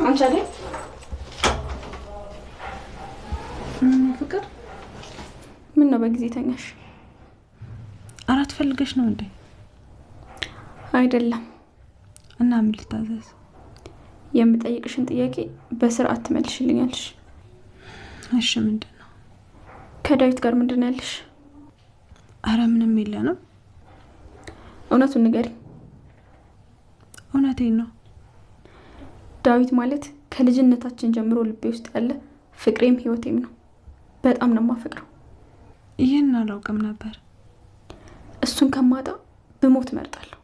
አንቺ አይደል ፍቅር ምን ነው በጊዜ ተኛሽ? አራት ፈልገሽ ነው እንዴ? አይደለም። እና ምን ልታዘዝ? የምጠይቅሽን ጥያቄ በስርዓት ትመልሽልኛለሽ። እሺ ምንድነው? ከዳዊት ጋር ምንድን ነው ያለሽ? አረ ምንም የለንም። እውነቱን ንገሪ። እውነቴን ነው። ዳዊት ማለት ከልጅነታችን ጀምሮ ልቤ ውስጥ ያለ ፍቅሬም ህይወቴም ነው። በጣም ነው የማፈቅረው። ይሄን አላውቅም ነበር። እሱን ከማጣ ብሞት እመርጣለሁ።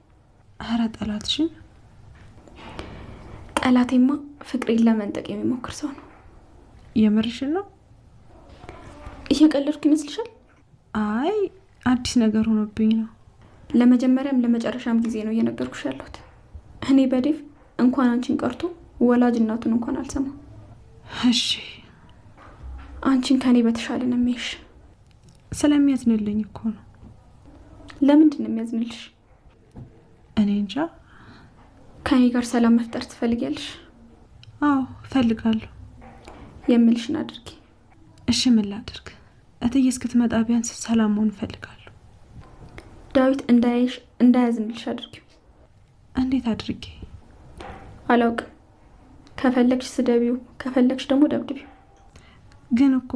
አረ ጠላትሽን? ጠላቴማ ፍቅሬን ለመንጠቅ የሚሞክር ሰው ነው። የምርሽን ነው? እየቀለድኩ ይመስልሻል? አይ አዲስ ነገር ሆኖብኝ ነው። ለመጀመሪያም ለመጨረሻም ጊዜ ነው እየነገርኩሽ ያለሁት። እኔ በዴቭ እንኳን አንቺን ቀርቶ ወላጅ እናቱን እንኳን አልሰማም። እሺ አንቺን ከኔ በተሻለ ነው የሚያይሽ። ስለሚያዝንልኝ እኮ ነው። ለምንድን ነው የሚያዝንልሽ? እኔ እንጃ። ከኔ ጋር ሰላም መፍጠር ትፈልጊያለሽ? አዎ እፈልጋለሁ። የምልሽን አድርጊ። እሺ ምን ላድርግ? እትዬ እስክትመጣ ቢያንስ ሰላም መሆን እፈልጋለሁ። ዳዊት እንዳያይሽ እንዳያዝንልሽ አድርጊው። እንዴት አድርጌ? አላውቅም። ከፈለግሽ ስደቢው፣ ከፈለግሽ ደግሞ ደብድቢው። ግን እኮ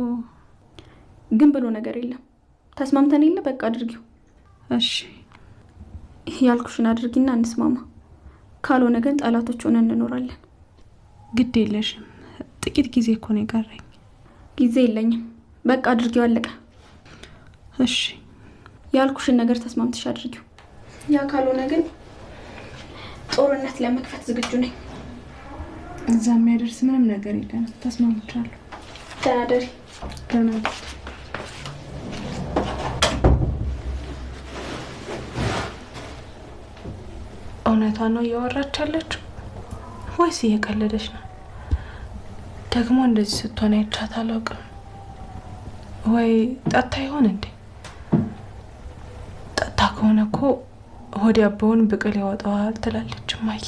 ግን ብሎ ነገር የለም። ተስማምተን የለ በቃ አድርጊው። እሺ ያልኩሽን አድርጊና እንስማማ። ካልሆነ ግን ጠላቶች ሆነን እንኖራለን። ግድ የለሽም። ጥቂት ጊዜ እኮ ነው የቀረኝ። ጊዜ የለኝም። በቃ አድርጊው፣ አለቀ። እሺ ያልኩሽን ነገር ተስማምተሽ አድርጊው። ያ ካልሆነ ግን ጦርነት ለመክፈት ዝግጁ ነኝ። እዛ የሚያደርስ ምንም ነገር የለም። ተስማምቻለሁ። ደህና ደሪ። ደህና ደሪ። እውነቷን ነው እያወራች ያለችው ወይስ እየቀለደች ነው? ደግሞ እንደዚህ ስትሆን አይቻት አላውቅም። ወይ ጠጣ ይሆን እንዴ? ጠጣ ከሆነ እኮ ሆድ ያበውን ብቅል ያወጣዋል ትላለች እማዬ።